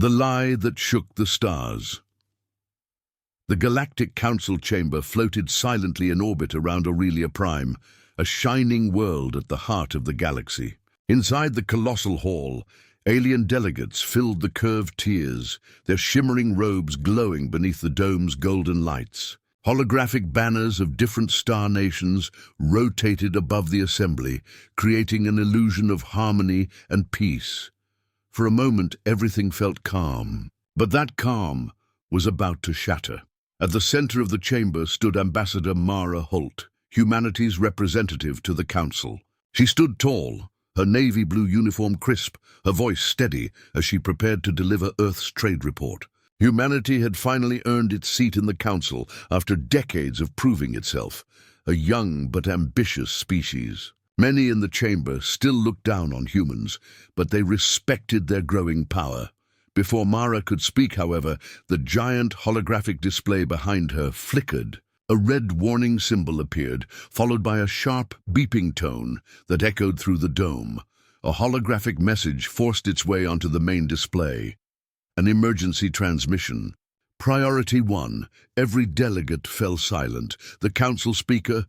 The lie that shook the stars. The Galactic Council chamber floated silently in orbit around Aurelia Prime, a shining world at the heart of the galaxy. Inside the colossal hall, alien delegates filled the curved tiers, their shimmering robes glowing beneath the dome's golden lights. Holographic banners of different star nations rotated above the assembly, creating an illusion of harmony and peace. For a moment, everything felt calm. But that calm was about to shatter. At the center of the chamber stood Ambassador Mara Holt, humanity's representative to the Council. She stood tall, her navy blue uniform crisp, her voice steady as she prepared to deliver Earth's trade report. Humanity had finally earned its seat in the Council after decades of proving itself, a young but ambitious species. Many in the chamber still looked down on humans, but they respected their growing power. Before Mara could speak, however, the giant holographic display behind her flickered. A red warning symbol appeared, followed by a sharp, beeping tone that echoed through the dome. A holographic message forced its way onto the main display. An emergency transmission. Priority 1. Every delegate fell silent. The Council speaker,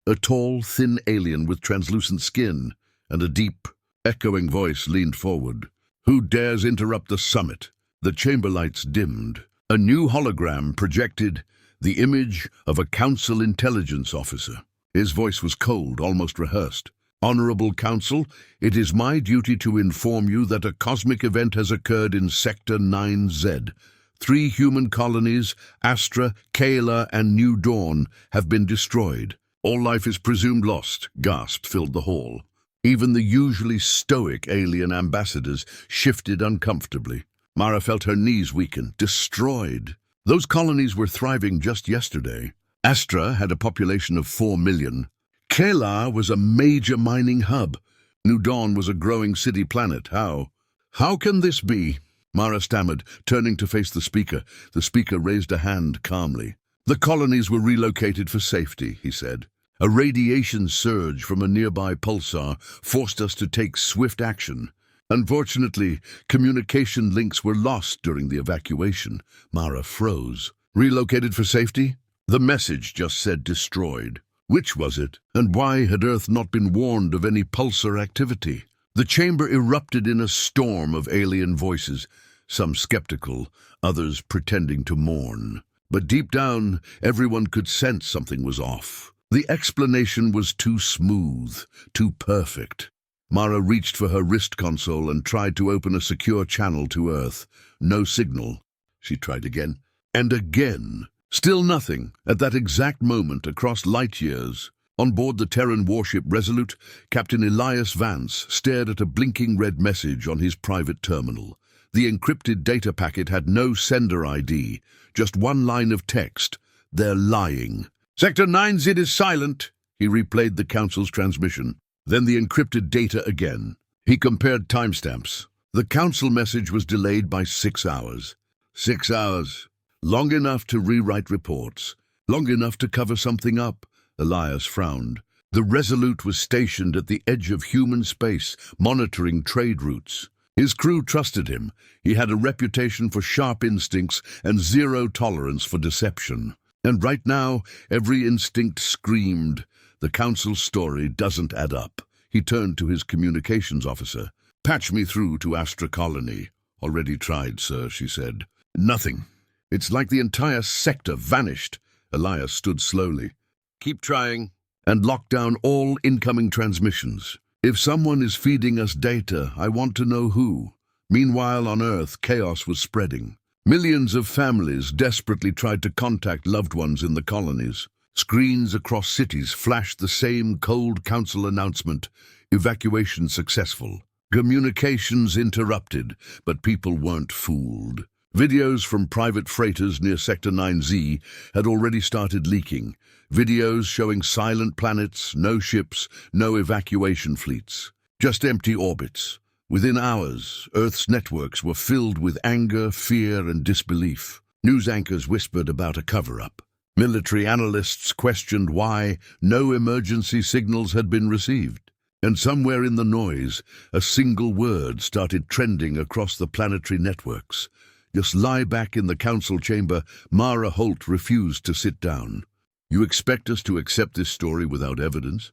a tall, thin alien with translucent skin and a deep, echoing voice, leaned forward. "Who dares interrupt the summit?" The chamber lights dimmed. A new hologram projected the image of a Council intelligence officer. His voice was cold, almost rehearsed. "Honorable Council, it is my duty to inform you that a cosmic event has occurred in Sector 9Z. 3 human colonies, Astra, Kayla, and New Dawn, have been destroyed. All life is presumed lost." Gasps filled the hall. Even the usually stoic alien ambassadors shifted uncomfortably. Mara felt her knees weaken. Destroyed. Those colonies were thriving just yesterday. Astra had a population of 4 million. Kayla was a major mining hub. New Dawn was a growing city planet. How can this be?" Mara stammered, turning to face the speaker. The speaker raised a hand calmly. "The colonies were relocated for safety," he said. "A radiation surge from a nearby pulsar forced us to take swift action. Unfortunately, communication links were lost during the evacuation." Mara froze. "Relocated for safety?" The message just said destroyed. Which was it? And why had Earth not been warned of any pulsar activity? The chamber erupted in a storm of alien voices, some skeptical, others pretending to mourn. But deep down, everyone could sense something was off. The explanation was too smooth, too perfect. Mara reached for her wrist console and tried to open a secure channel to Earth. No signal. She tried again, and again. Still nothing. At that exact moment, across light years, on board the Terran warship Resolute, Captain Elias Vance stared at a blinking red message on his private terminal. The encrypted data packet had no sender ID, just one line of text. "They're lying." "Sector 9Z is silent," he replayed the Council's transmission. Then the encrypted data again. He compared timestamps. The Council message was delayed by 6 hours. 6 hours. Long enough to rewrite reports. Long enough to cover something up. Elias frowned. The Resolute was stationed at the edge of human space, monitoring trade routes. His crew trusted him. He had a reputation for sharp instincts and zero tolerance for deception. And right now, every instinct screamed, the Council's story doesn't add up. He turned to his communications officer. "Patch me through to Astra Colony." "Already tried, sir," she said. "Nothing. It's like the entire sector vanished." Elias stood slowly. "Keep trying." "And lock down all incoming transmissions. If someone is feeding us data, I want to know who." Meanwhile, on Earth, chaos was spreading. Millions of families desperately tried to contact loved ones in the colonies. Screens across cities flashed the same cold Council announcement: evacuation successful. Communications interrupted, but people weren't fooled. Videos from private freighters near Sector 9Z had already started leaking. Videos showing silent planets, no ships, no evacuation fleets. Just empty orbits. Within hours, Earth's networks were filled with anger, fear, and disbelief. News anchors whispered about a cover-up. Military analysts questioned why no emergency signals had been received. And somewhere in the noise, a single word started trending across the planetary networks. Just lie back in the council chamber. Mara Holt refused to sit down. "You expect us to accept this story without evidence?"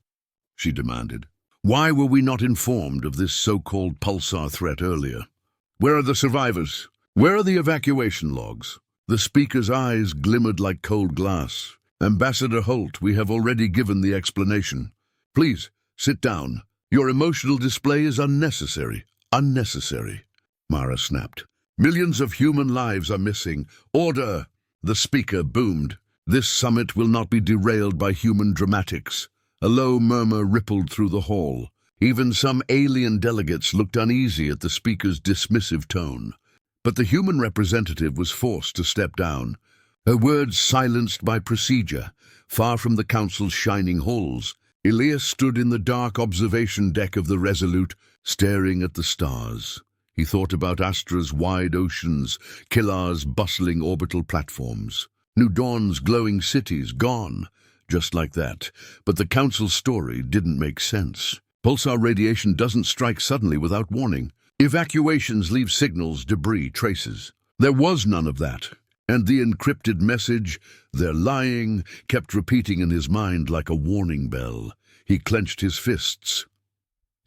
she demanded. "Why were we not informed of this so-called pulsar threat earlier? Where are the survivors? Where are the evacuation logs?" The speaker's eyes glimmered like cold glass. "Ambassador Holt, we have already given the explanation. Please, sit down. Your emotional display is unnecessary. Unnecessary." Mara snapped. "Millions of human lives are missing. Order!" The speaker boomed. "This summit will not be derailed by human dramatics." A low murmur rippled through the hall. Even some alien delegates looked uneasy at the speaker's dismissive tone. But the human representative was forced to step down, her words silenced by procedure. Far from the council's shining halls, Elias stood in the dark observation deck of the Resolute, staring at the stars. He thought about Astra's wide oceans, Killar's bustling orbital platforms, New Dawn's glowing cities gone, just like that. But the council's story didn't make sense. Pulsar radiation doesn't strike suddenly without warning. Evacuations leave signals, debris, traces. There was none of that. And the encrypted message, "They're lying," kept repeating in his mind like a warning bell. He clenched his fists.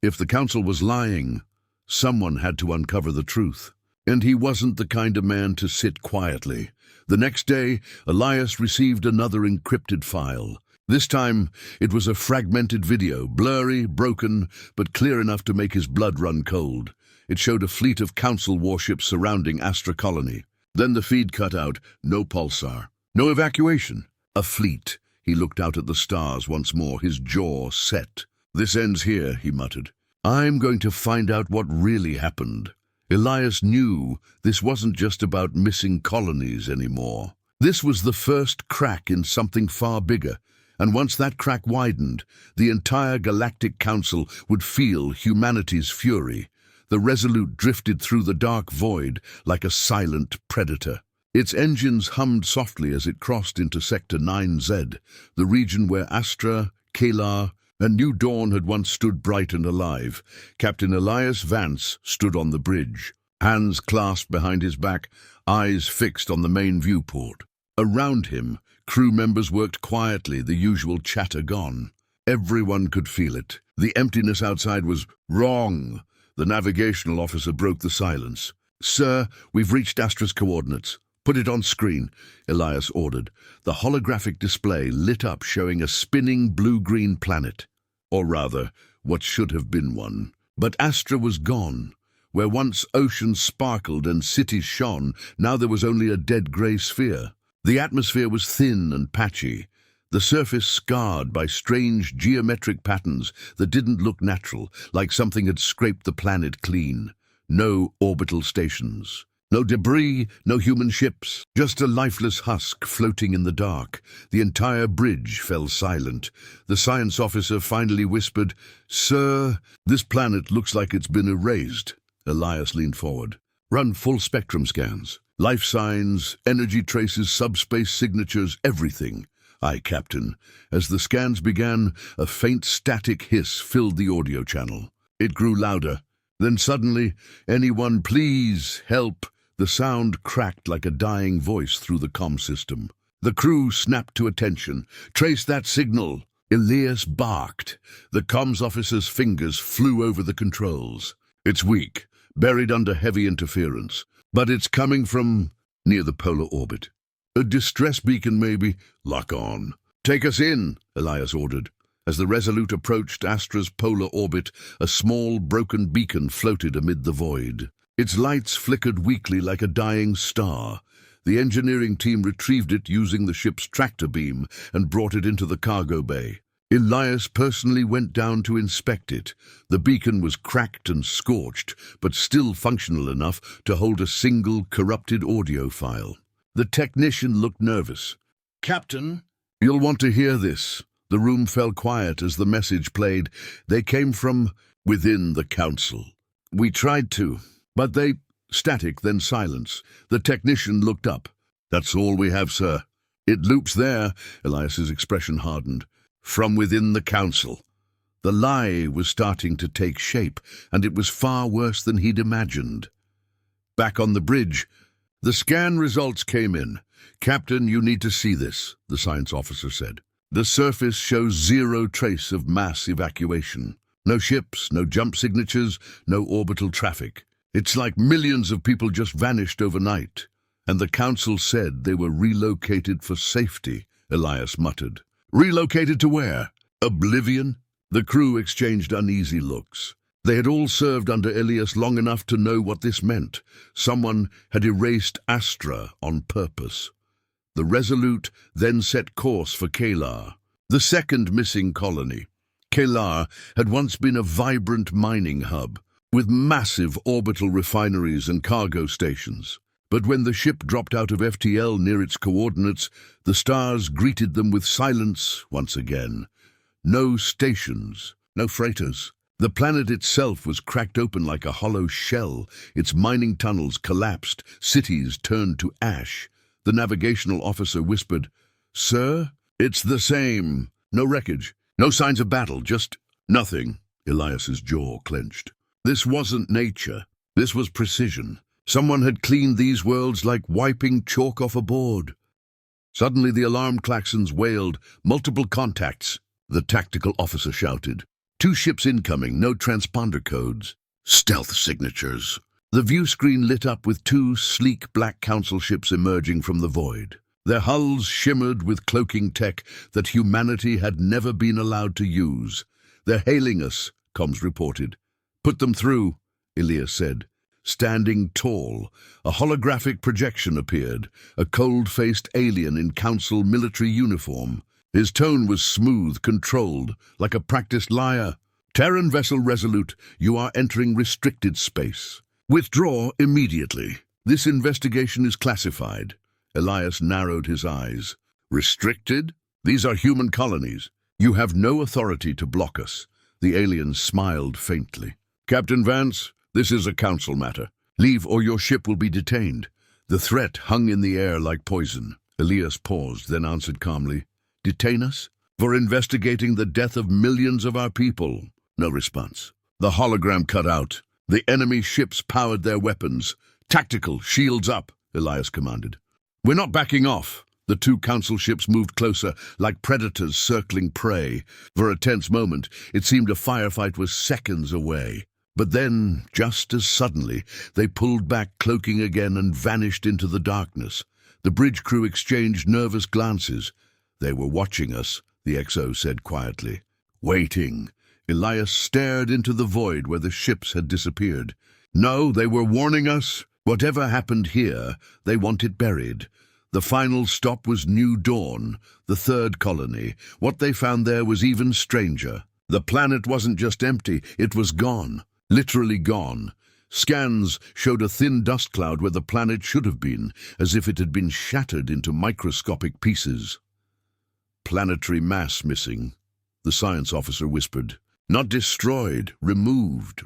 If the council was lying, someone had to uncover the truth. And he wasn't the kind of man to sit quietly. The next day, Elias received another encrypted file. This time, it was a fragmented video, blurry, broken, but clear enough to make his blood run cold. It showed a fleet of council warships surrounding Astra Colony. Then the feed cut out. No pulsar. No evacuation. A fleet. He looked out at the stars once more, his jaw set. "This ends here," he muttered. "I'm going to find out what really happened." Elias knew this wasn't just about missing colonies anymore. This was the first crack in something far bigger. And once that crack widened, the entire Galactic Council would feel humanity's fury. The Resolute drifted through the dark void like a silent predator. Its engines hummed softly as it crossed into Sector 9Z, the region where Astra, Kalar, and New Dawn had once stood bright and alive. Captain Elias Vance stood on the bridge, hands clasped behind his back, eyes fixed on the main viewport. Around him, crew members worked quietly, the usual chatter gone. Everyone could feel it. The emptiness outside was wrong. The navigational officer broke the silence. "Sir, we've reached Astra's coordinates. Put it on screen," Elias ordered. The holographic display lit up, showing a spinning blue-green planet. Or rather, what should have been one. But Astra was gone. Where once oceans sparkled and cities shone, now there was only a dead grey sphere. The atmosphere was thin and patchy, the surface scarred by strange geometric patterns that didn't look natural, like something had scraped the planet clean. No orbital stations. No debris, no human ships, just a lifeless husk floating in the dark. The entire bridge fell silent. The science officer finally whispered, "Sir, this planet looks like it's been erased." Elias leaned forward. "Run full spectrum scans. Life signs, energy traces, subspace signatures, everything." "Aye, Captain." As the scans began, a faint static hiss filled the audio channel. It grew louder. Then suddenly, "Anyone please help." The sound cracked like a dying voice through the comm system. The crew snapped to attention. "Trace that signal." Elias barked. The comms officer's fingers flew over the controls. "It's weak, buried under heavy interference. But it's coming from near the polar orbit. A distress beacon, maybe." "Lock on." "Take us in," Elias ordered. As the Resolute approached Astra's polar orbit, a small, broken beacon floated amid the void. Its lights flickered weakly like a dying star. The engineering team retrieved it using the ship's tractor beam and brought it into the cargo bay. Elias personally went down to inspect it. The beacon was cracked and scorched, but still functional enough to hold a single corrupted audio file. The technician looked nervous. "Captain, you'll want to hear this." The room fell quiet as the message played. "They came from within the council. We tried to, but they..." Static, then silence. The technician looked up. "That's all we have, sir." "It loops there." Elias's expression hardened. "From within the council." The lie was starting to take shape, and it was far worse than he'd imagined. Back on the bridge, the scan results came in. "Captain, you need to see this," the science officer said. "The surface shows zero trace of mass evacuation. No ships, no jump signatures, no orbital traffic. It's like millions of people just vanished overnight. And the Council said they were relocated for safety," Elias muttered. "Relocated to where? Oblivion?" The crew exchanged uneasy looks. They had all served under Elias long enough to know what this meant. Someone had erased Astra on purpose. The Resolute then set course for Kalar, the second missing colony. Kalar had once been a vibrant mining hub, with massive orbital refineries and cargo stations. But when the ship dropped out of FTL near its coordinates, the stars greeted them with silence once again. No stations, no freighters. The planet itself was cracked open like a hollow shell. Its mining tunnels collapsed, cities turned to ash. The navigational officer whispered, "Sir, it's the same. No wreckage, no signs of battle, just nothing." Elias's jaw clenched. This wasn't nature. This was precision. Someone had cleaned these worlds like wiping chalk off a board. Suddenly the alarm klaxons wailed. "Multiple contacts," the tactical officer shouted. "2 ships incoming, no transponder codes. Stealth signatures." The view screen lit up with 2 sleek black Council ships emerging from the void. Their hulls shimmered with cloaking tech that humanity had never been allowed to use. "They're hailing us," comms reported. "Put them through," Elias said. Standing tall, a holographic projection appeared, a cold-faced alien in Council military uniform. His tone was smooth, controlled, like a practiced liar. "Terran vessel Resolute, you are entering restricted space. Withdraw immediately. This investigation is classified." Elias narrowed his eyes. "Restricted? These are human colonies. You have no authority to block us." The alien smiled faintly. "Captain Vance, this is a Council matter. Leave or your ship will be detained." The threat hung in the air like poison. Elias paused, then answered calmly, "Detain us? For investigating the death of millions of our people." No response. The hologram cut out. The enemy ships powered their weapons. "Tactical, shields up," Elias commanded. "We're not backing off." The 2 Council ships moved closer, like predators circling prey. For a tense moment, it seemed a firefight was seconds away. But then, just as suddenly, they pulled back, cloaking again, and vanished into the darkness. The bridge crew exchanged nervous glances. "They were watching us," the XO said quietly. "Waiting." Elias stared into the void where the ships had disappeared. "No, they were warning us. Whatever happened here, they want it buried." The final stop was New Dawn, the 3rd colony. What they found there was even stranger. The planet wasn't just empty, it was gone. Literally gone. Scans showed a thin dust cloud where the planet should have been, as if it had been shattered into microscopic pieces. "Planetary mass missing," the science officer whispered. "Not destroyed, removed."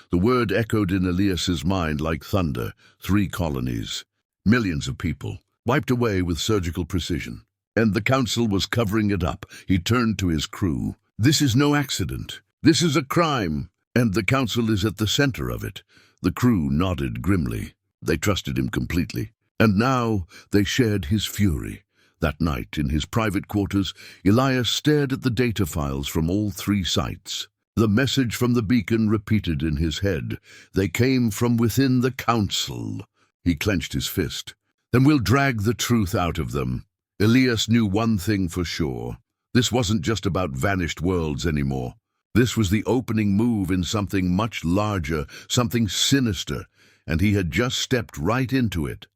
The word echoed in Elias's mind like thunder. 3 colonies. Millions of people, wiped away with surgical precision. And the Council was covering it up. He turned to his crew. "This is no accident. This is a crime. And the Council is at the center of it." The crew nodded grimly. They trusted him completely. And now they shared his fury. That night, in his private quarters, Elias stared at the data files from all 3 sites. The message from the beacon repeated in his head. They came from within the Council. He clenched his fist. "Then we'll drag the truth out of them." Elias knew one thing for sure. This wasn't just about vanished worlds anymore. This was the opening move in something much larger, something sinister, and he had just stepped right into it.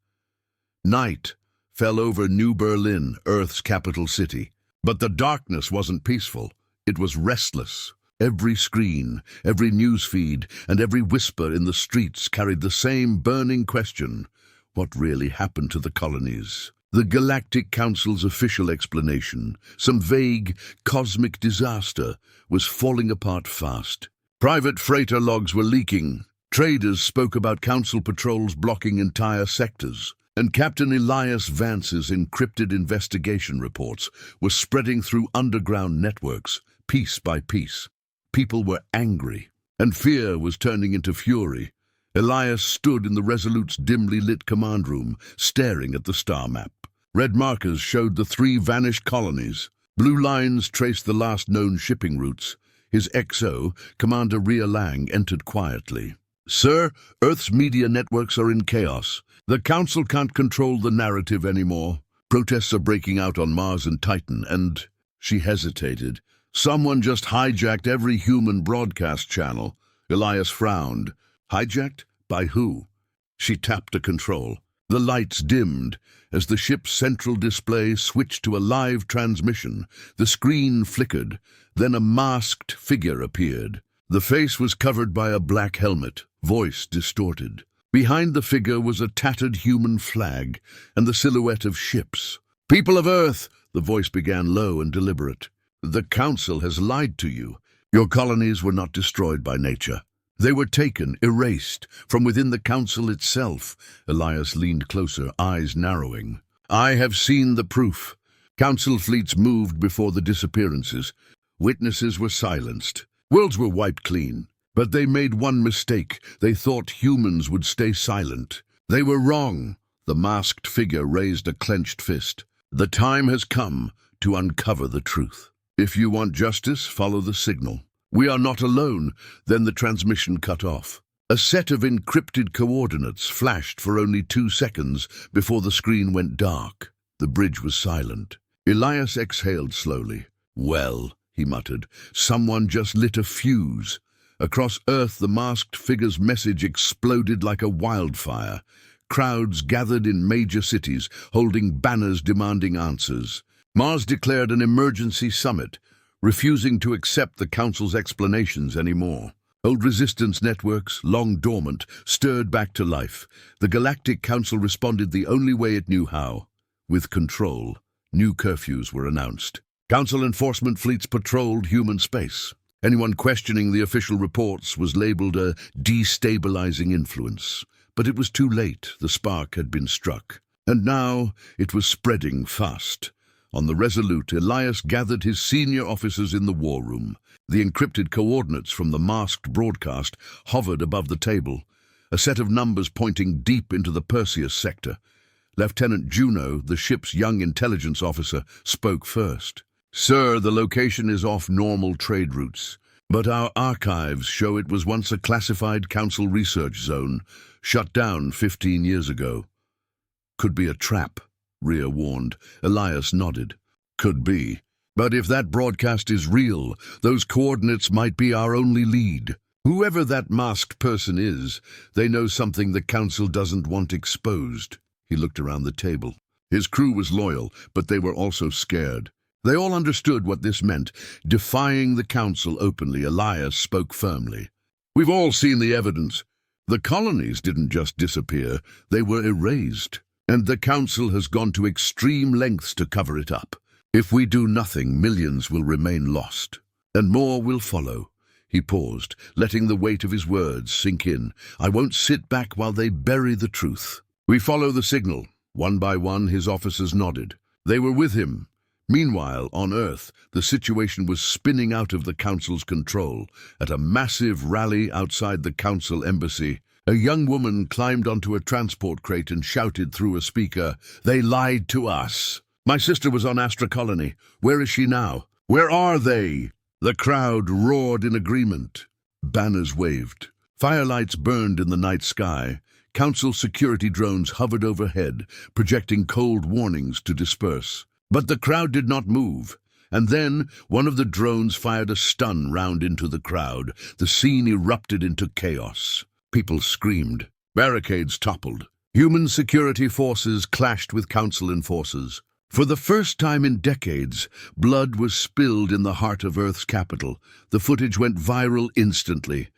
Night fell over New Berlin, Earth's capital city. But the darkness wasn't peaceful. It was restless. Every screen, every news feed, and every whisper in the streets carried the same burning question: what really happened to the colonies? The Galactic Council's official explanation, some vague, cosmic disaster, was falling apart fast. Private freighter logs were leaking. Traders spoke about Council patrols blocking entire sectors. And Captain Elias Vance's encrypted investigation reports were spreading through underground networks. piece by piece. People were angry, and fear was turning into fury. Elias stood in the Resolute's dimly lit command room, staring at the star map. Red markers showed the 3 vanished colonies. Blue lines traced the last known shipping routes. His XO, Commander Ria Lang, entered quietly. "Sir, Earth's media networks are in chaos. The Council can't control the narrative anymore. Protests are breaking out on Mars and Titan, and..." She hesitated. "Someone just hijacked every human broadcast channel." Elias frowned. "Hijacked? By who?" She tapped a control. The lights dimmed. As the ship's central display switched to a live transmission, the screen flickered. Then a masked figure appeared. The face was covered by a black helmet, voice distorted. Behind the figure was a tattered human flag and the silhouette of ships. "People of Earth," the voice began low and deliberate. "The Council has lied to you. Your colonies were not destroyed by nature. They were taken, erased, from within the Council itself." Elias leaned closer, eyes narrowing. "I have seen the proof." Council fleets moved before the disappearances. Witnesses were silenced. Worlds were wiped clean. But they made one mistake. They thought humans would stay silent. They were wrong. The masked figure raised a clenched fist. "The time has come to uncover the truth. If you want justice, follow the signal." "We are not alone." Then the transmission cut off. A set of encrypted coordinates flashed for only 2 seconds before the screen went dark. The bridge was silent. Elias exhaled slowly. "Well," he muttered, "someone just lit a fuse." Across Earth, the masked figure's message exploded like a wildfire. Crowds gathered in major cities, holding banners demanding answers. Mars declared an emergency summit, refusing to accept the Council's explanations anymore. Old resistance networks, long dormant, stirred back to life. The Galactic Council responded the only way it knew how, with control. New curfews were announced. Council enforcement fleets patrolled human space. Anyone questioning the official reports was labeled a destabilizing influence. But it was too late. The spark had been struck. And now it was spreading fast. On the Resolute, Elias gathered his senior officers in the war room. The encrypted coordinates from the masked broadcast hovered above the table, a set of numbers pointing deep into the Perseus sector. Lieutenant Juno, the ship's young intelligence officer, spoke first. "Sir, the location is off normal trade routes, but our archives show it was once a classified Council research zone, shut down 15 years ago." "Could be a trap," Ria warned. Elias nodded. "Could be. But if that broadcast is real, those coordinates might be our only lead. Whoever that masked person is, they know something the Council doesn't want exposed." He looked around the table. His crew was loyal, but they were also scared. They all understood what this meant. Defying the Council openly, Elias spoke firmly. "We've all seen the evidence. The colonies didn't just disappear, they were erased. And the Council has gone to extreme lengths to cover it up. If we do nothing, millions will remain lost. And more will follow." He paused, letting the weight of his words sink in. "I won't sit back while they bury the truth." "We follow the signal." One by one, his officers nodded. They were with him. Meanwhile, on Earth, the situation was spinning out of the Council's control. At a massive rally outside the Council embassy, a young woman climbed onto a transport crate and shouted through a speaker, "They lied to us. My sister was on Astra Colony. Where is she now? Where are they?" The crowd roared in agreement. Banners waved. Firelights burned in the night sky. Council security drones hovered overhead, projecting cold warnings to disperse. But the crowd did not move. And then one of the drones fired a stun round into the crowd. The scene erupted into chaos. People screamed. Barricades toppled. Human security forces clashed with Council enforcers. For the first time in decades, blood was spilled in the heart of Earth's capital. The footage went viral instantly.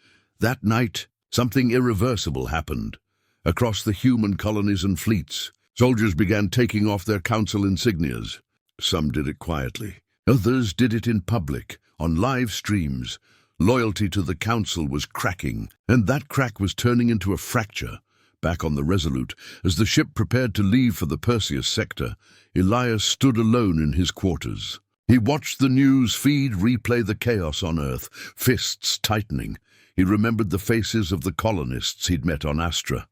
That night, something irreversible happened. Across the human colonies and fleets, soldiers began taking off their Council insignias. Some did it quietly. Others did it in public, on live streams. Loyalty to the Council was cracking, and that crack was turning into a fracture. Back on the Resolute, as the ship prepared to leave for the Perseus sector, Elias stood alone in his quarters. He watched the news feed replay the chaos on Earth, fists tightening. He remembered the faces of the colonists he'd met on Astra.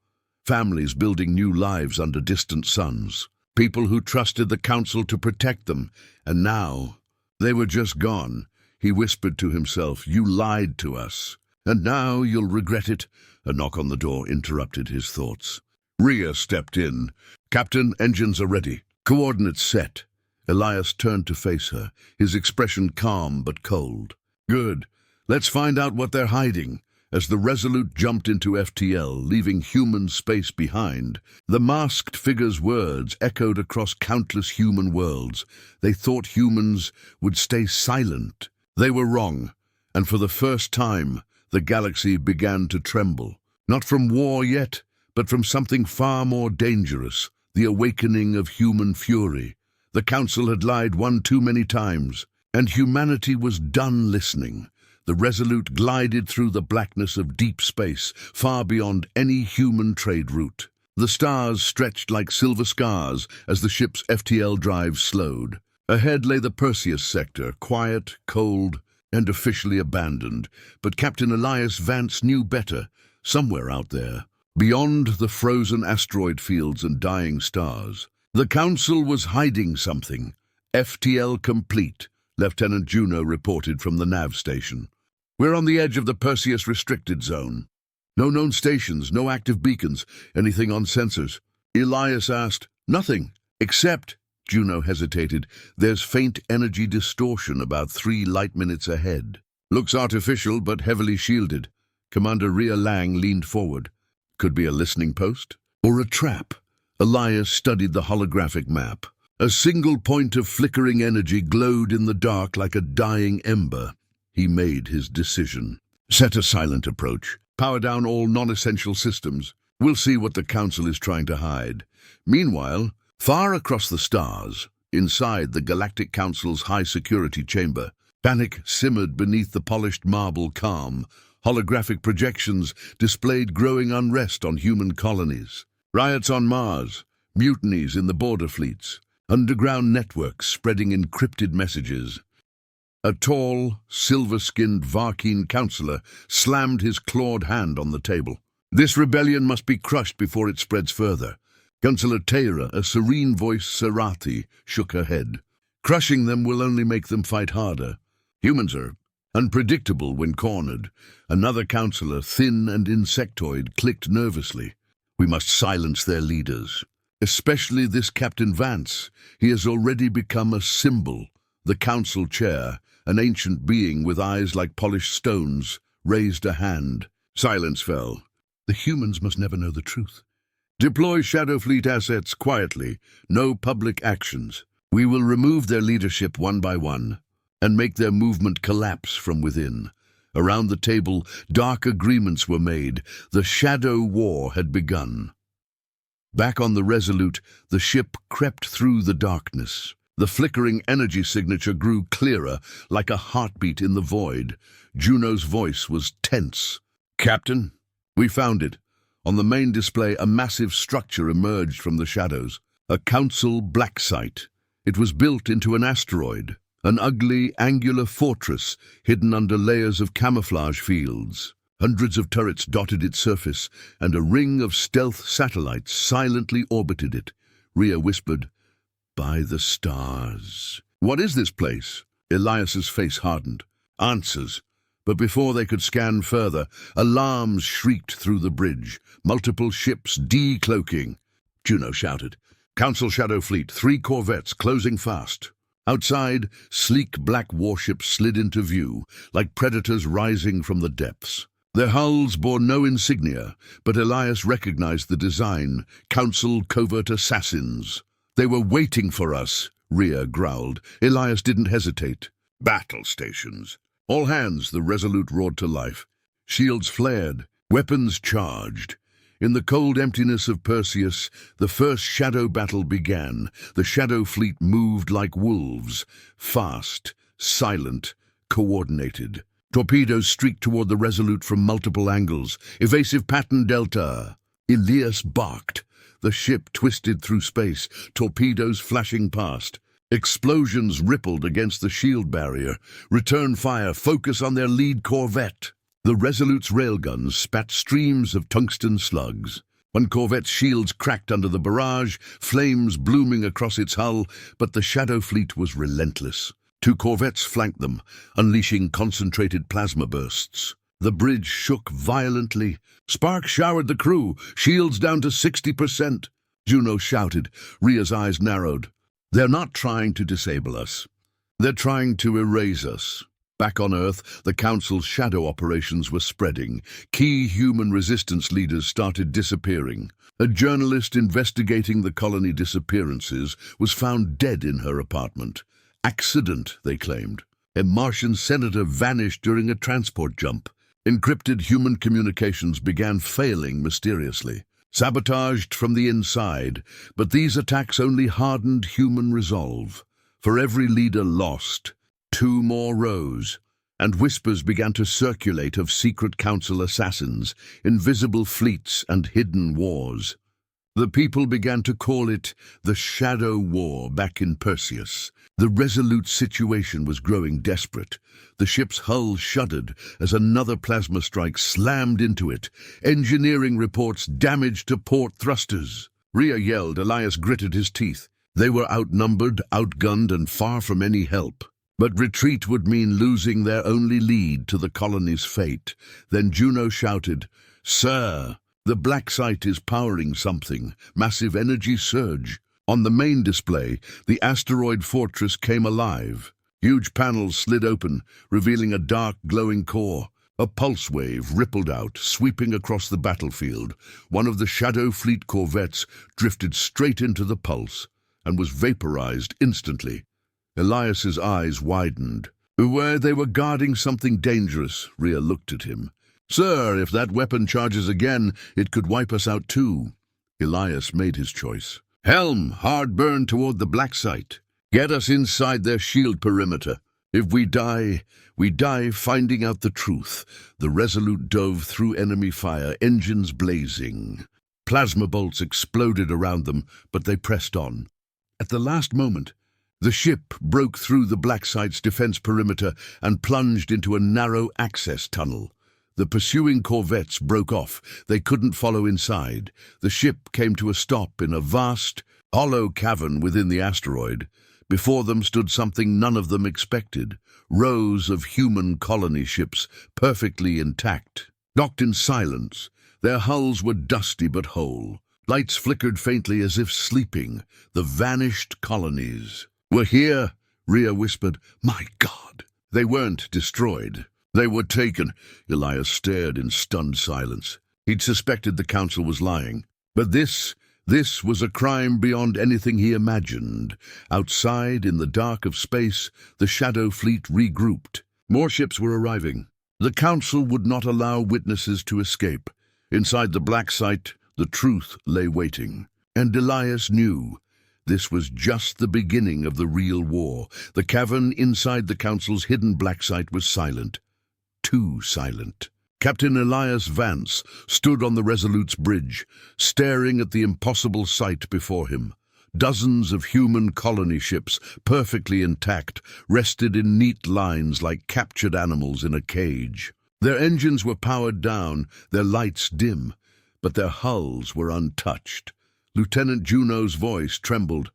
Families building new lives under distant suns. People who trusted the Council to protect them. And now, they were just gone. He whispered to himself, "You lied to us. And now you'll regret it." A knock on the door interrupted his thoughts. Rhea stepped in. "Captain, engines are ready. Coordinates set." Elias turned to face her, his expression calm but cold. "Good. Let's find out what they're hiding." As the Resolute jumped into FTL, leaving human space behind, the masked figure's words echoed across countless human worlds. They thought humans would stay silent. They were wrong, and for the first time, the galaxy began to tremble. Not from war yet, but from something far more dangerous, the awakening of human fury. The Council had lied one too many times, and humanity was done listening. The Resolute glided through the blackness of deep space, far beyond any human trade route. The stars stretched like silver scars as the ship's FTL drive slowed. Ahead lay the Perseus sector, quiet, cold, and officially abandoned. But Captain Elias Vance knew better. Somewhere out there, beyond the frozen asteroid fields and dying stars, the Council was hiding something. FTL complete, Lieutenant Juno reported from the nav station. "We're on the edge of the Perseus restricted zone. No known stations, no active beacons, anything on sensors." Elias asked. "Nothing, except," Juno hesitated, "there's faint energy distortion about 3 light minutes ahead. Looks artificial, but heavily shielded." Commander Rhea Lang leaned forward. "Could be a listening post? Or a trap?" Elias studied the holographic map. A single point of flickering energy glowed in the dark like a dying ember. He made his decision. "Set a silent approach. Power down all non-essential systems. We'll see what the Council is trying to hide." Meanwhile, far across the stars, inside the Galactic Council's high-security chamber, panic simmered beneath the polished marble calm. Holographic projections displayed growing unrest on human colonies. Riots on Mars, mutinies in the border fleets, underground networks spreading encrypted messages. A tall, silver-skinned Varkeen councillor slammed his clawed hand on the table. "This rebellion must be crushed before it spreads further." Councillor Teyra, a serene-voiced Serathi, shook her head. "Crushing them will only make them fight harder. Humans are unpredictable when cornered." Another councillor, thin and insectoid, clicked nervously. "We must silence their leaders. Especially this Captain Vance. He has already become a symbol." The council chair, an ancient being with eyes like polished stones, raised a hand. Silence fell. "The humans must never know the truth. Deploy Shadow Fleet assets quietly. No public actions. We will remove their leadership one by one and make their movement collapse from within." Around the table, dark agreements were made. The Shadow War had begun. Back on the Resolute, the ship crept through the darkness. The flickering energy signature grew clearer, like a heartbeat in the void. Juno's voice was tense. "Captain, we found it." On the main display, a massive structure emerged from the shadows. A Council black site. It was built into an asteroid. An ugly, angular fortress hidden under layers of camouflage fields. Hundreds of turrets dotted its surface, and a ring of stealth satellites silently orbited it. Rhea whispered, "By the stars." "What is this place?" Elias's face hardened. "Answers." But before they could scan further, alarms shrieked through the bridge. Multiple ships decloaking. Juno shouted, "Council Shadow Fleet, 3 corvettes closing fast." Outside, sleek black warships slid into view, like predators rising from the depths. Their hulls bore no insignia, but Elias recognized the design: Council covert assassins. "They were waiting for us," Rhea growled. Elias didn't hesitate. "Battle stations." "All hands," the Resolute roared to life. Shields flared, weapons charged. In the cold emptiness of Perseus, the first shadow battle began. The Shadow Fleet moved like wolves, fast, silent, coordinated. Torpedoes streaked toward the Resolute from multiple angles. "Evasive pattern Delta." Elias barked. The ship twisted through space, torpedoes flashing past. Explosions rippled against the shield barrier. Return fire, focus on their lead corvette. The Resolute's railguns spat streams of tungsten slugs. One corvette's shields cracked under the barrage, flames blooming across its hull, but the Shadow Fleet was relentless. Two corvettes flanked them, unleashing concentrated plasma bursts. The bridge shook violently. Sparks showered the crew, shields down to 60%. Juno shouted. Rhea's eyes narrowed. They're not trying to disable us. They're trying to erase us. Back on Earth, the Council's shadow operations were spreading. Key human resistance leaders started disappearing. A journalist investigating the colony disappearances was found dead in her apartment. Accident, they claimed. A Martian senator vanished during a transport jump. Encrypted human communications began failing mysteriously. Sabotaged from the inside, but these attacks only hardened human resolve. For every leader lost, two more rose, and whispers began to circulate of secret council assassins, invisible fleets, and hidden wars. The people began to call it the Shadow War back in Perseus. The Resolute situation was growing desperate. The ship's hull shuddered as another plasma strike slammed into it. Engineering reports damage to port thrusters. Rhea yelled. Elias gritted his teeth. They were outnumbered, outgunned, and far from any help. But retreat would mean losing their only lead to the colony's fate. Then Juno shouted, "Sir, the black site is powering something. Massive energy surge." On the main display, the asteroid fortress came alive. Huge panels slid open, revealing a dark, glowing core. A pulse wave rippled out, sweeping across the battlefield. One of the Shadow Fleet corvettes drifted straight into the pulse and was vaporized instantly. Elias's eyes widened. Beware, they were guarding something dangerous. Rhea looked at him. "Sir, if that weapon charges again, it could wipe us out too." Elias made his choice. "Helm, hard burn toward the black site. Get us inside their shield perimeter. If we die finding out the truth." The Resolute dove through enemy fire, engines blazing. Plasma bolts exploded around them, but they pressed on. At the last moment, the ship broke through the black site's defense perimeter and plunged into a narrow access tunnel. The pursuing corvettes broke off. They couldn't follow inside. The ship came to a stop in a vast, hollow cavern within the asteroid. Before them stood something none of them expected. Rows of human colony ships, perfectly intact. Docked in silence, their hulls were dusty but whole. Lights flickered faintly as if sleeping. The vanished colonies. "We're here," Rhea whispered. "My God!" They weren't destroyed. They were taken. Elias stared in stunned silence. He'd suspected the Council was lying. But this was a crime beyond anything he imagined. Outside, in the dark of space, the Shadow Fleet regrouped. More ships were arriving. The Council would not allow witnesses to escape. Inside the black site, the truth lay waiting. And Elias knew. This was just the beginning of the real war. The cavern inside the Council's hidden black site was silent. Too silent. Captain Elias Vance stood on the Resolute's bridge, staring at the impossible sight before him. Dozens of human colony ships, perfectly intact, rested in neat lines like captured animals in a cage. Their engines were powered down, their lights dim, but their hulls were untouched. Lieutenant Juno's voice trembled.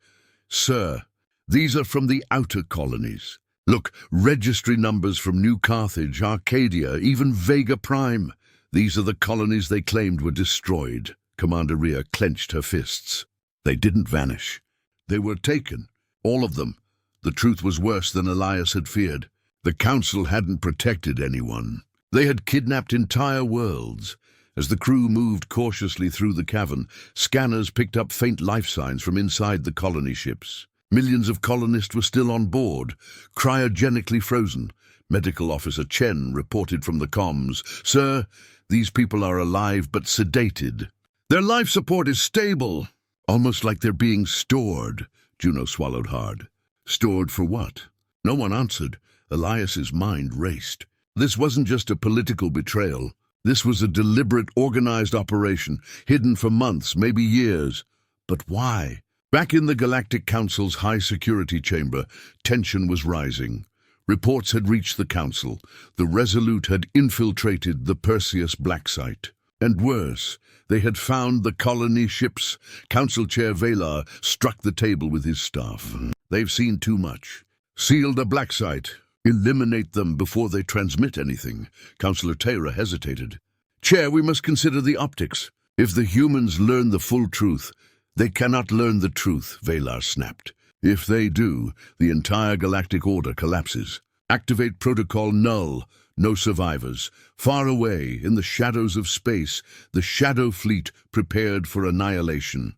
"Sir, these are from the outer colonies. Look, registry numbers from New Carthage, Arcadia, even Vega Prime. These are the colonies they claimed were destroyed." Commander Rhea clenched her fists. They didn't vanish. They were taken. All of them. The truth was worse than Elias had feared. The Council hadn't protected anyone. They had kidnapped entire worlds. As the crew moved cautiously through the cavern, scanners picked up faint life signs from inside the colony ships. Millions of colonists were still on board, cryogenically frozen. Medical Officer Chen reported from the comms, "Sir, these people are alive but sedated. Their life support is stable." "Almost like they're being stored." Juno swallowed hard. Stored for what? No one answered. Elias's mind raced. This wasn't just a political betrayal. This was a deliberate, organized operation, hidden for months, maybe years. But why? Back in the Galactic Council's high-security chamber, tension was rising. Reports had reached the Council. The Resolute had infiltrated the Perseus black site. And worse, they had found the colony ships. Council Chair Valar struck the table with his staff. They've seen too much. Seal the black site. Eliminate them before they transmit anything. Councillor Terra hesitated. Chair, we must consider the optics. If the humans learn the full truth, they cannot learn the truth, Valar snapped. If they do, the entire galactic order collapses. Activate Protocol Null. No survivors. Far away, in the shadows of space, the Shadow Fleet prepared for annihilation.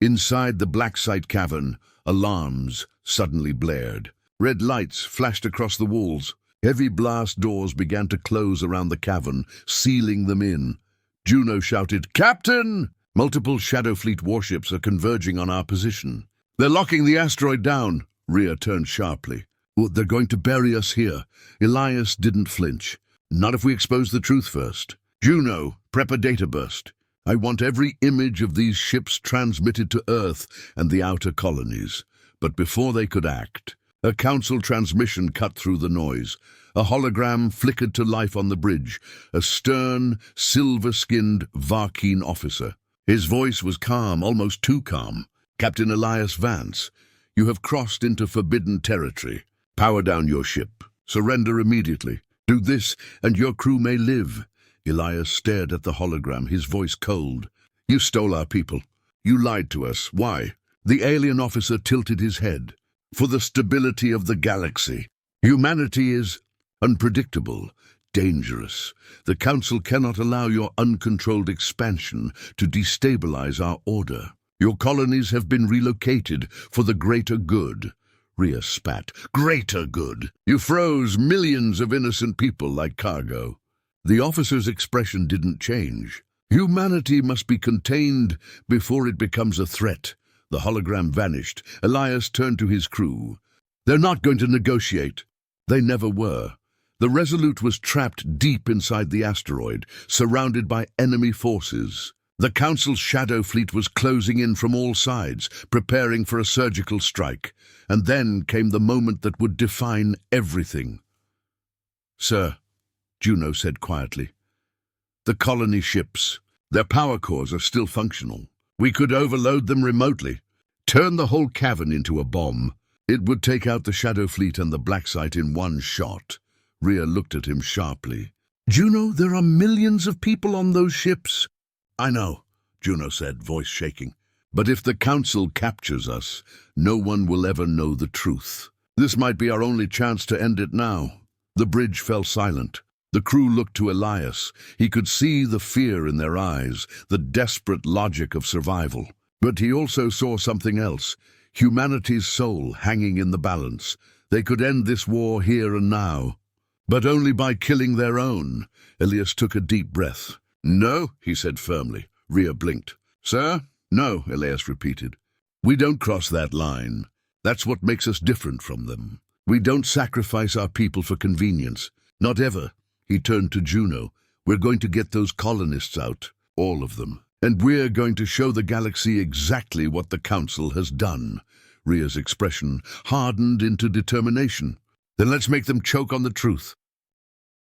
Inside the black site cavern, alarms suddenly blared. Red lights flashed across the walls. Heavy blast doors began to close around the cavern, sealing them in. Juno shouted, Captain! Multiple Shadow Fleet warships are converging on our position. They're locking the asteroid down. Rhea turned sharply. Well, they're going to bury us here. Elias didn't flinch. Not if we expose the truth first. Juno, prep a data burst. I want every image of these ships transmitted to Earth and the outer colonies. But before they could act, a council transmission cut through the noise. A hologram flickered to life on the bridge. A stern, silver-skinned Varkeen officer. His voice was calm, almost too calm. Captain Elias Vance, you have crossed into forbidden territory. Power down your ship. Surrender immediately. Do this, and your crew may live. Elias stared at the hologram, his voice cold. You stole our people. You lied to us. Why? The alien officer tilted his head. For the stability of the galaxy. Humanity is unpredictable, dangerous. The Council cannot allow your uncontrolled expansion to destabilize our order. Your colonies have been relocated for the greater good. Rhea spat. Greater good. You froze millions of innocent people like cargo. The officer's expression didn't change. Humanity must be contained before it becomes a threat. The hologram vanished. Elias turned to his crew. They're not going to negotiate. They never were. The Resolute was trapped deep inside the asteroid, surrounded by enemy forces. The Council's Shadow Fleet was closing in from all sides, preparing for a surgical strike. And then came the moment that would define everything. Sir, Juno said quietly, the colony ships, their power cores are still functional. We could overload them remotely, turn the whole cavern into a bomb. It would take out the Shadow Fleet and the black site in one shot. Rhea looked at him sharply. Juno, there are millions of people on those ships. I know, Juno said, voice shaking. But if the Council captures us, no one will ever know the truth. This might be our only chance to end it now. The bridge fell silent. The crew looked to Elias. He could see the fear in their eyes, the desperate logic of survival. But he also saw something else, humanity's soul hanging in the balance. They could end this war here and now, but only by killing their own. Elias took a deep breath. No, he said firmly. Rhea blinked. Sir? No, Elias repeated. We don't cross that line. That's what makes us different from them. We don't sacrifice our people for convenience. Not ever. He turned to Juno. We're going to get those colonists out, all of them. And we're going to show the galaxy exactly what the Council has done. Rhea's expression hardened into determination. Then let's make them choke on the truth.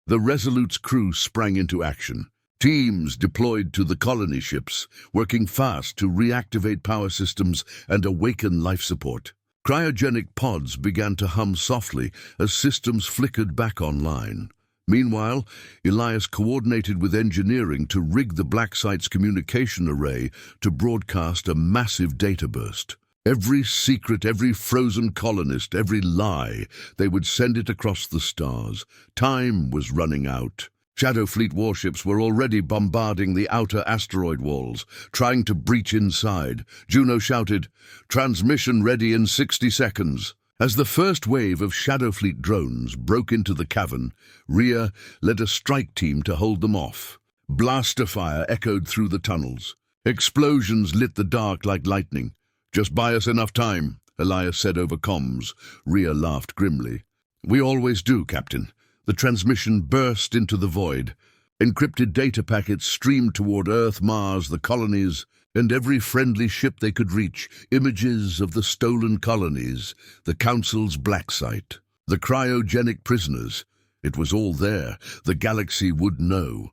The Resolute's crew sprang into action. Teams deployed to the colony ships, working fast to reactivate power systems and awaken life support. Cryogenic pods began to hum softly as systems flickered back online. Meanwhile, Elias coordinated with engineering to rig the black site's communication array to broadcast a massive data burst. Every secret, every frozen colonist, every lie, they would send it across the stars. Time was running out. Shadow Fleet warships were already bombarding the outer asteroid walls, trying to breach inside. Juno shouted, "Transmission ready in 60 seconds." As the first wave of Shadow Fleet drones broke into the cavern, Rhea led a strike team to hold them off. Blaster fire echoed through the tunnels. Explosions lit the dark like lightning. "Just buy us enough time," Elias said over comms. Rhea laughed grimly. "We always do, Captain." The transmission burst into the void. Encrypted data packets streamed toward Earth, Mars, the colonies. and every friendly ship they could reach, images of the stolen colonies, the Council's black site, the cryogenic prisoners. It was all there. The galaxy would know.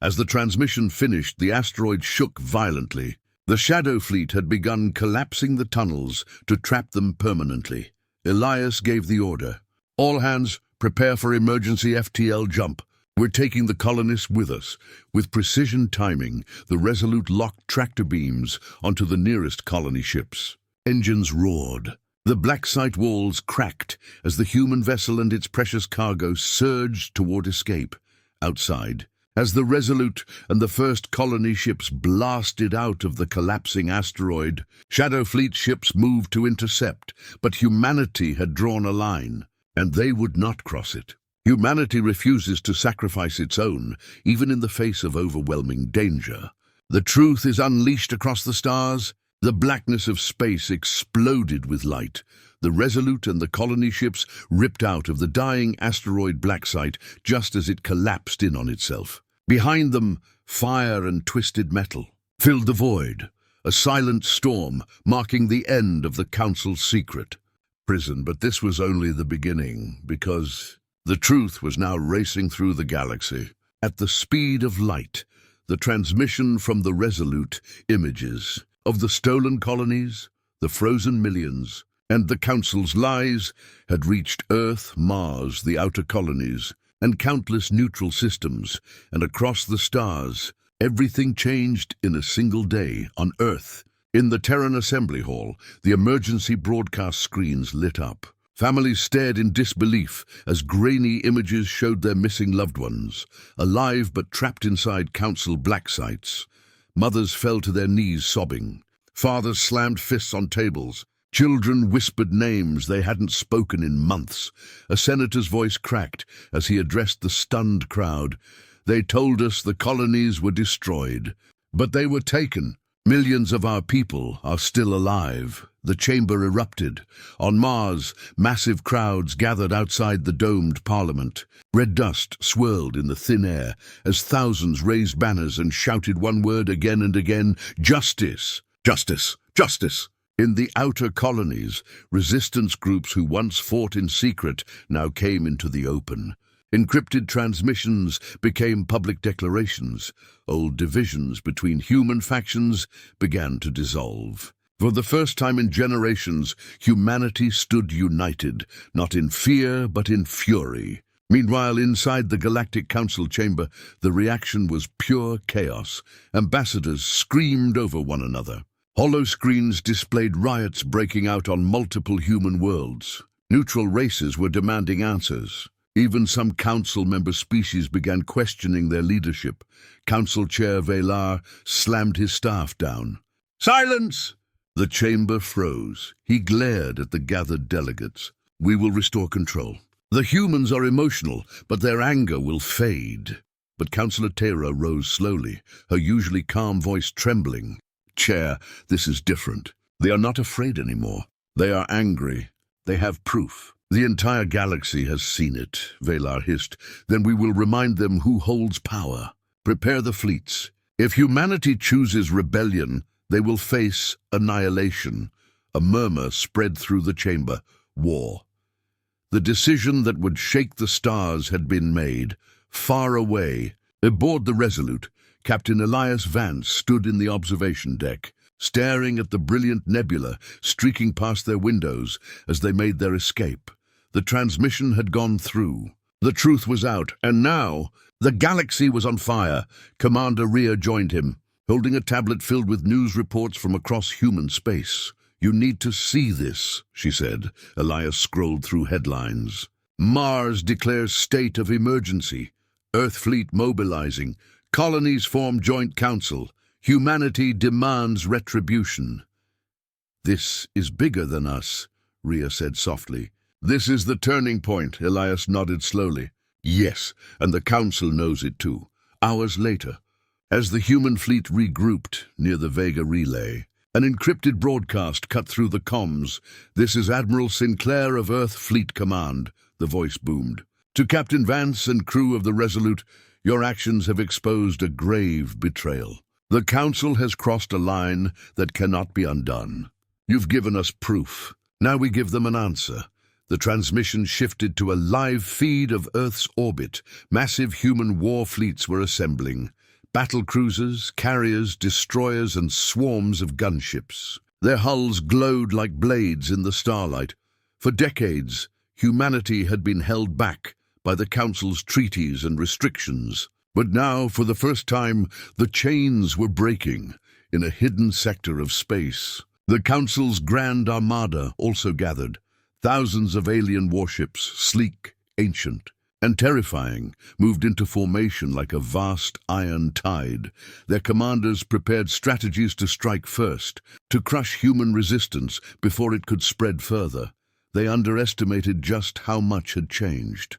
As the transmission finished, the asteroid shook violently. The Shadow Fleet had begun collapsing the tunnels to trap them permanently. Elias gave the order. "All hands, prepare for emergency FTL jump. We're taking the colonists with us." With precision timing, the Resolute locked tractor beams onto the nearest colony ships. Engines roared. The black site walls cracked as the human vessel and its precious cargo surged toward escape. Outside, as the Resolute and the first colony ships blasted out of the collapsing asteroid, Shadow Fleet ships moved to intercept, but humanity had drawn a line, and they would not cross it. Humanity refuses to sacrifice its own, even in the face of overwhelming danger. The truth is unleashed across the stars. The blackness of space exploded with light. The Resolute and the colony ships ripped out of the dying asteroid black site just as it collapsed in on itself. Behind them, fire and twisted metal filled the void, a silent storm marking the end of the Council's secret prison. But this was only the beginning, because the truth was now racing through the galaxy. At the speed of light, the transmission from the Resolute, images of the stolen colonies, the frozen millions, and the Council's lies had reached Earth, Mars, the outer colonies, and countless neutral systems, and across the stars. Everything changed in a single day. On Earth, in the Terran assembly hall, the emergency broadcast screens lit up. Families stared in disbelief as grainy images showed their missing loved ones, alive but trapped inside Council black sites. Mothers fell to their knees sobbing. Fathers slammed fists on tables. Children whispered names they hadn't spoken in months. A senator's voice cracked as he addressed the stunned crowd. "They told us the colonies were destroyed, but they were taken. Millions of our people are still alive." The chamber erupted. On Mars, massive crowds gathered outside the domed parliament. Red dust swirled in the thin air as thousands raised banners and shouted one word again and again: "Justice! Justice! Justice!" In the outer colonies, resistance groups who once fought in secret now came into the open. Encrypted transmissions became public declarations. Old divisions between human factions began to dissolve. For the first time in generations, humanity stood united, not in fear but in fury. Meanwhile, inside the Galactic Council chamber, the reaction was pure chaos. Ambassadors screamed over one another. Hollow screens displayed riots breaking out on multiple human worlds. Neutral races were demanding answers. Even some council member species began questioning their leadership. Council Chair Velar slammed his staff down. "Silence!" The chamber froze. He glared at the gathered delegates. "We will restore control. The humans are emotional, but their anger will fade." But Councillor Terra rose slowly, her usually calm voice trembling. "Chair, this is different. They are not afraid anymore. They are angry. They have proof. The entire galaxy has seen it," Velar hissed. "Then we will remind them who holds power. Prepare the fleets. If humanity chooses rebellion, they will face annihilation." A murmur spread through the chamber. War. The decision that would shake the stars had been made. Far away, aboard the Resolute, Captain Elias Vance stood in the observation deck, staring at the brilliant nebula streaking past their windows as they made their escape. The transmission had gone through. The truth was out, and now the galaxy was on fire. Commander Rhea joined him, holding a tablet filled with news reports from across human space. "You need to see this," she said. Elias scrolled through headlines. "Mars declares state of emergency. Earth fleet mobilizing. Colonies form joint council. Humanity demands retribution." "This is bigger than us," Rhea said softly. "This is the turning point," Elias nodded slowly. "Yes, and the council knows it too." Hours later, as the human fleet regrouped near the Vega relay, an encrypted broadcast cut through the comms. "This is Admiral Sinclair of Earth Fleet Command," the voice boomed. "To Captain Vance and crew of the Resolute, your actions have exposed a grave betrayal. The Council has crossed a line that cannot be undone. You've given us proof. Now we give them an answer. The transmission shifted to a live feed of Earth's orbit. Massive human war fleets were assembling. Battle cruisers, carriers, destroyers, and swarms of gunships. Their hulls glowed like blades in the starlight. For decades, humanity had been held back by the Council's treaties and restrictions. But now, for the first time, the chains were breaking in a hidden sector of space. The Council's Grand Armada also gathered. Thousands of alien warships, sleek, ancient, and terrifying, moved into formation like a vast iron tide. Their commanders prepared strategies to strike first, to crush human resistance before it could spread further. They underestimated just how much had changed.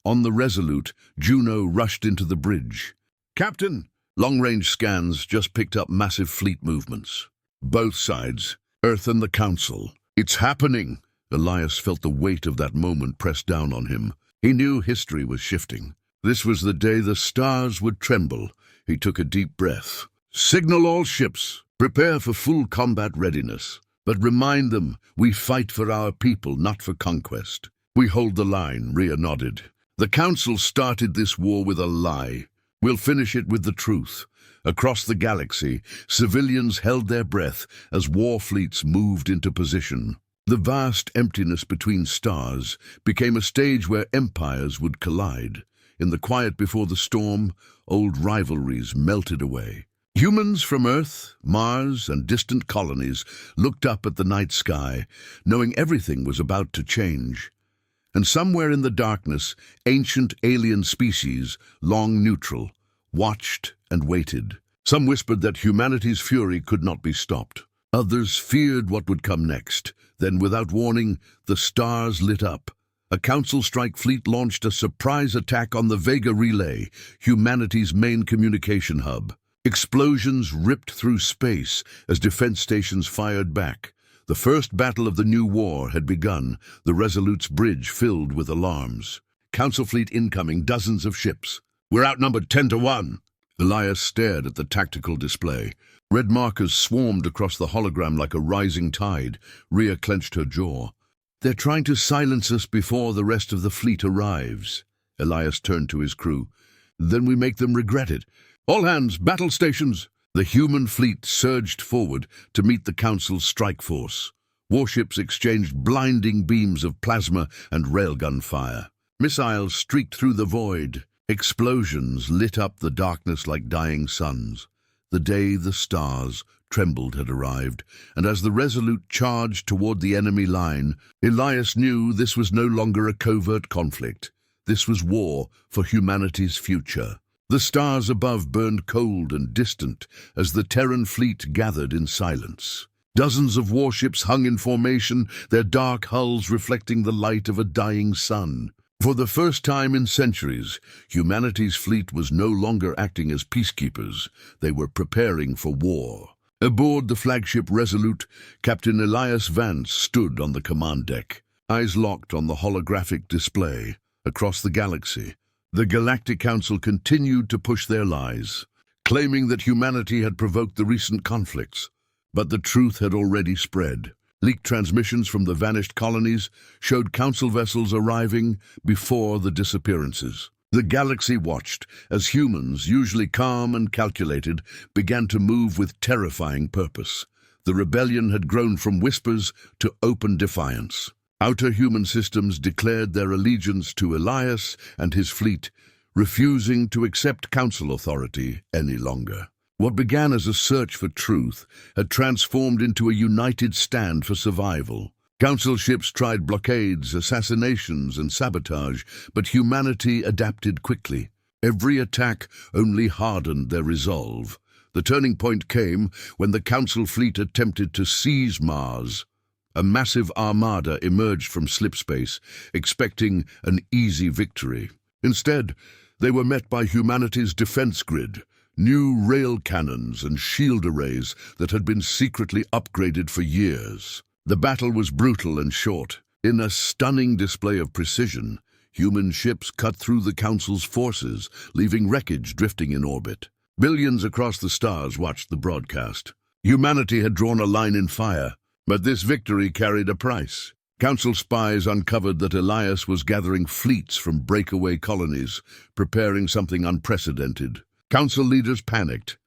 On the Resolute, Juno rushed into the bridge. "Captain!" Long-range scans just picked up massive fleet movements. Both sides, Earth and the Council. "It's happening!" Elias felt the weight of that moment press down on him. He knew history was shifting. This was the day the stars would tremble. He took a deep breath. "Signal all ships. Prepare for full combat readiness. But remind them, we fight for our people, not for conquest." "We hold the line," Rhea nodded. "The Council started this war with a lie. We'll finish it with the truth." Across the galaxy, civilians held their breath as war fleets moved into position. The vast emptiness between stars became a stage where empires would collide. In the quiet before the storm, old rivalries melted away. Humans from Earth, Mars, and distant colonies looked up at the night sky, knowing everything was about to change. And somewhere in the darkness, ancient alien species, long neutral, watched and waited. Some whispered that humanity's fury could not be stopped. Others feared what would come next. Then, without warning, the stars lit up. A Council strike fleet launched a surprise attack on the Vega Relay, humanity's main communication hub. Explosions ripped through space as defense stations fired back. The first battle of the new war had begun, the Resolute's bridge filled with alarms. "Council fleet incoming, dozens of ships. We're outnumbered 10-1. Elias stared at the tactical display. Red markers swarmed across the hologram like a rising tide. Rhea clenched her jaw. "They're trying to silence us before the rest of the fleet arrives." Elias turned to his crew. "Then we make them regret it. All hands, battle stations!" The human fleet surged forward to meet the Council's strike force. Warships exchanged blinding beams of plasma and railgun fire. Missiles streaked through the void. Explosions lit up the darkness like dying suns. The day the stars trembled had arrived, and as the Resolute charged toward the enemy line, Elias knew this was no longer a covert conflict. This was war for humanity's future. The stars above burned cold and distant as the Terran fleet gathered in silence. Dozens of warships hung in formation, their dark hulls reflecting the light of a dying sun. For the first time in centuries, humanity's fleet was no longer acting as peacekeepers. They were preparing for war. Aboard the flagship Resolute, Captain Elias Vance stood on the command deck, eyes locked on the holographic display. Across the galaxy, the Galactic Council continued to push their lies, claiming that humanity had provoked the recent conflicts. But the truth had already spread. Leaked transmissions from the vanished colonies showed Council vessels arriving before the disappearances. The galaxy watched as humans, usually calm and calculated, began to move with terrifying purpose. The rebellion had grown from whispers to open defiance. Outer human systems declared their allegiance to Elias and his fleet, refusing to accept Council authority any longer. What began as a search for truth had transformed into a united stand for survival. Council ships tried blockades, assassinations, and sabotage, but humanity adapted quickly. Every attack only hardened their resolve. The turning point came when the Council fleet attempted to seize Mars. A massive armada emerged from slipspace, expecting an easy victory. Instead, they were met by humanity's defense grid, new rail cannons and shield arrays that had been secretly upgraded for years. The battle was brutal and short. In a stunning display of precision, human ships cut through the Council's forces, leaving wreckage drifting in orbit. Billions across the stars watched the broadcast. Humanity had drawn a line in fire, but this victory carried a price. Council spies uncovered that Elias was gathering fleets from breakaway colonies, preparing something unprecedented. Council leaders panicked.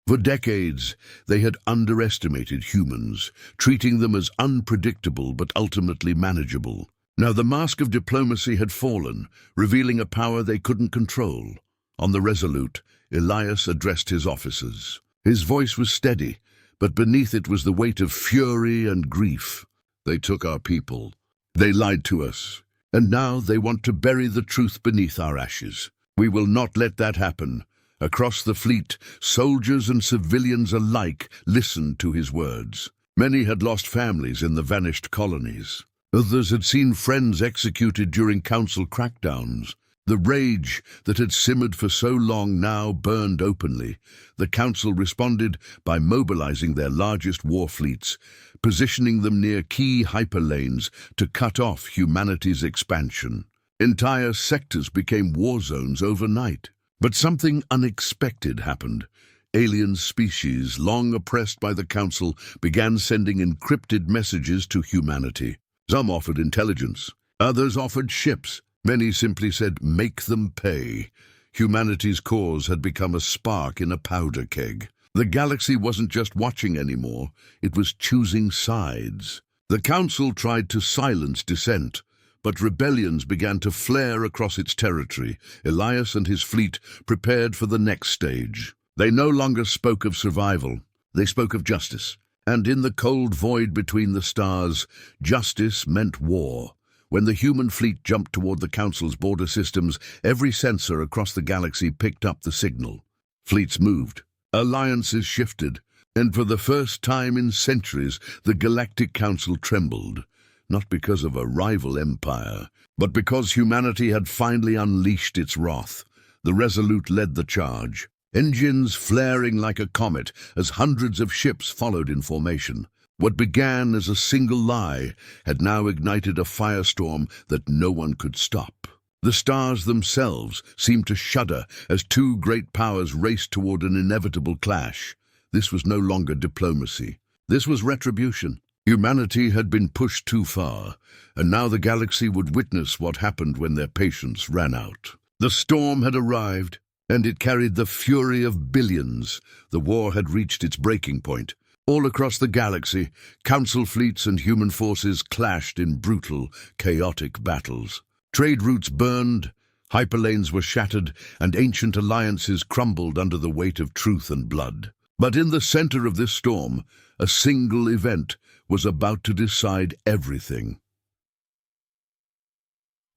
For decades, they had underestimated humans, treating them as unpredictable but ultimately manageable. Now the mask of diplomacy had fallen, revealing a power they couldn't control. On the Resolute, Elias addressed his officers. His voice was steady, but beneath it was the weight of fury and grief. They took our people. They lied to us. And now they want to bury the truth beneath our ashes. We will not let that happen. Across the fleet, soldiers and civilians alike listened to his words. Many had lost families in the vanished colonies. Others had seen friends executed during council crackdowns. The rage that had simmered for so long now burned openly. The council responded by mobilizing their largest war fleets, positioning them near key hyperlanes to cut off humanity's expansion. Entire sectors became war zones overnight. But something unexpected happened. Alien species, long oppressed by the Council, began sending encrypted messages to humanity. Some offered intelligence. Others offered ships. Many simply said, "Make them pay." Humanity's cause had become a spark in a powder keg. The galaxy wasn't just watching anymore, it was choosing sides. The Council tried to silence dissent, but rebellions began to flare across its territory. Elias and his fleet prepared for the next stage. They no longer spoke of survival, they spoke of justice. And in the cold void between the stars, justice meant war. When the human fleet jumped toward the Council's border systems, every sensor across the galaxy picked up the signal. Fleets moved, alliances shifted, and for the first time in centuries, the Galactic Council trembled. Not because of a rival empire, but because humanity had finally unleashed its wrath. The Resolute led the charge, engines flaring like a comet as hundreds of ships followed in formation. What began as a single lie had now ignited a firestorm that no one could stop. The stars themselves seemed to shudder as two great powers raced toward an inevitable clash. This was no longer diplomacy. This was retribution. Humanity had been pushed too far, and now the galaxy would witness what happened when their patience ran out. The storm had arrived, and it carried the fury of billions. The war had reached its breaking point. All across the galaxy, Council fleets and human forces clashed in brutal, chaotic battles. Trade routes burned, hyperlanes were shattered, and ancient alliances crumbled under the weight of truth and blood. But in the center of this storm, a single event was about to decide everything.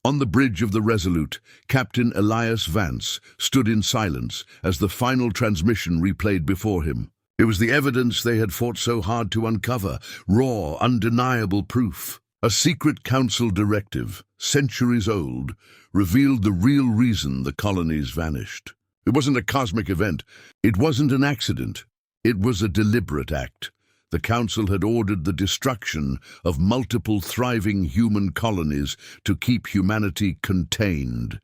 On the bridge of the Resolute, Captain Elias Vance stood in silence as the final transmission replayed before him. It was the evidence they had fought so hard to uncover, raw, undeniable proof. A secret council directive, centuries old, revealed the real reason the colonies vanished. It wasn't a cosmic event. It wasn't an accident. It was a deliberate act. The Council had ordered the destruction of multiple thriving human colonies to keep humanity contained.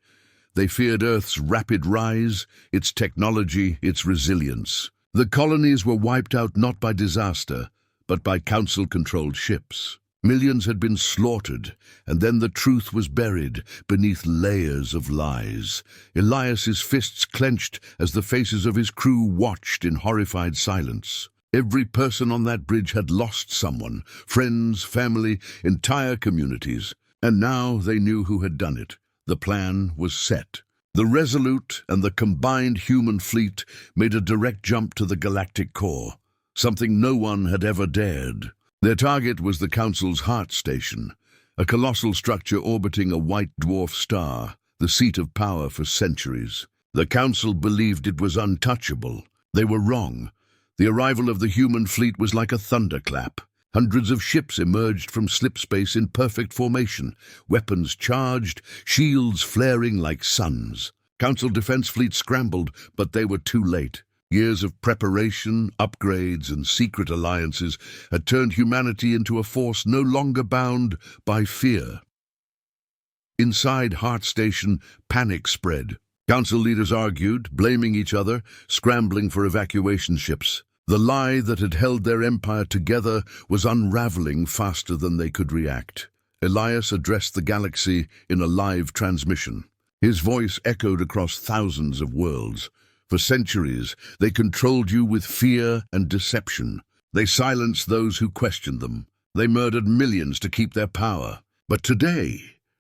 They feared Earth's rapid rise, its technology, its resilience. The colonies were wiped out not by disaster, but by Council-controlled ships. Millions had been slaughtered, and then the truth was buried beneath layers of lies. Elias's fists clenched as the faces of his crew watched in horrified silence. Every person on that bridge had lost someone, friends, family, entire communities, and now they knew who had done it. The plan was set. The Resolute and the combined human fleet made a direct jump to the galactic core, something no one had ever dared. Their target was the Council's heart station, a colossal structure orbiting a white dwarf star, the seat of power for centuries. The Council believed it was untouchable. They were wrong. The arrival of the human fleet was like a thunderclap. Hundreds of ships emerged from slipspace in perfect formation, weapons charged, shields flaring like suns. Council defense fleets scrambled, but they were too late. Years of preparation, upgrades, and secret alliances had turned humanity into a force no longer bound by fear. Inside Heart Station, panic spread. Council leaders argued, blaming each other, scrambling for evacuation ships. The lie that had held their empire together was unraveling faster than they could react. Elias addressed the galaxy in a live transmission. His voice echoed across thousands of worlds. For centuries, they controlled you with fear and deception. They silenced those who questioned them. They murdered millions to keep their power. But today,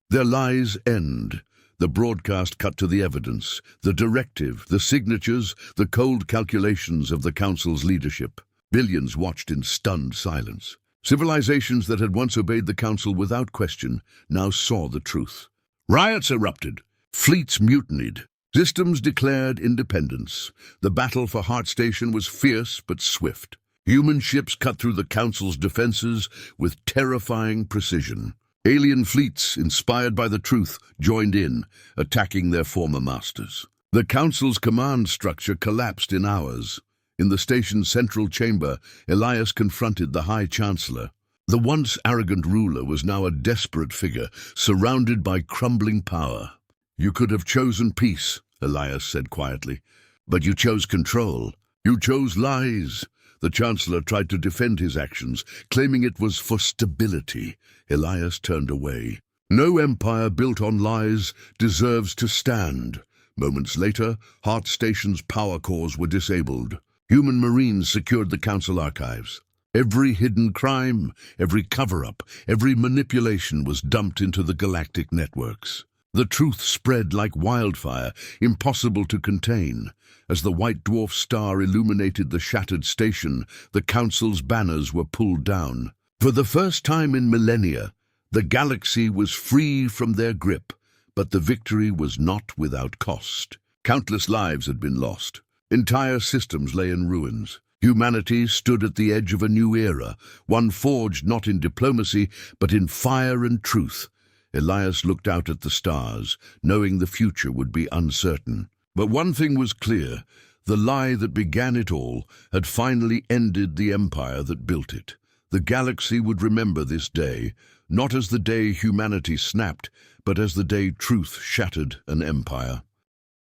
their lies end. The broadcast cut to the evidence, the directive, the signatures, the cold calculations of the Council's leadership. Billions watched in stunned silence. Civilizations that had once obeyed the Council without question now saw the truth. Riots erupted. Fleets mutinied. Systems declared independence. The battle for Heart Station was fierce but swift. Human ships cut through the Council's defenses with terrifying precision. Alien fleets, inspired by the truth, joined in, attacking their former masters. The Council's command structure collapsed in hours. In the station's central chamber, Elias confronted the High Chancellor. The once arrogant ruler was now a desperate figure, surrounded by crumbling power. "You could have chosen peace," Elias said quietly, "but you chose control. You chose lies." The Chancellor tried to defend his actions, claiming it was for stability. Elias turned away. "No empire built on lies deserves to stand." Moments later, Heart Station's power cores were disabled. Human Marines secured the Council archives. Every hidden crime, every cover-up, every manipulation was dumped into the galactic networks. The truth spread like wildfire, impossible to contain. As the white dwarf star illuminated the shattered station, the Council's banners were pulled down. For the first time in millennia, the galaxy was free from their grip, but the victory was not without cost. Countless lives had been lost. Entire systems lay in ruins. Humanity stood at the edge of a new era, one forged not in diplomacy, but in fire and truth. Elias looked out at the stars, knowing the future would be uncertain. But one thing was clear: the lie that began it all had finally ended the empire that built it. The galaxy would remember this day, not as the day humanity snapped, but as the day truth shattered an empire.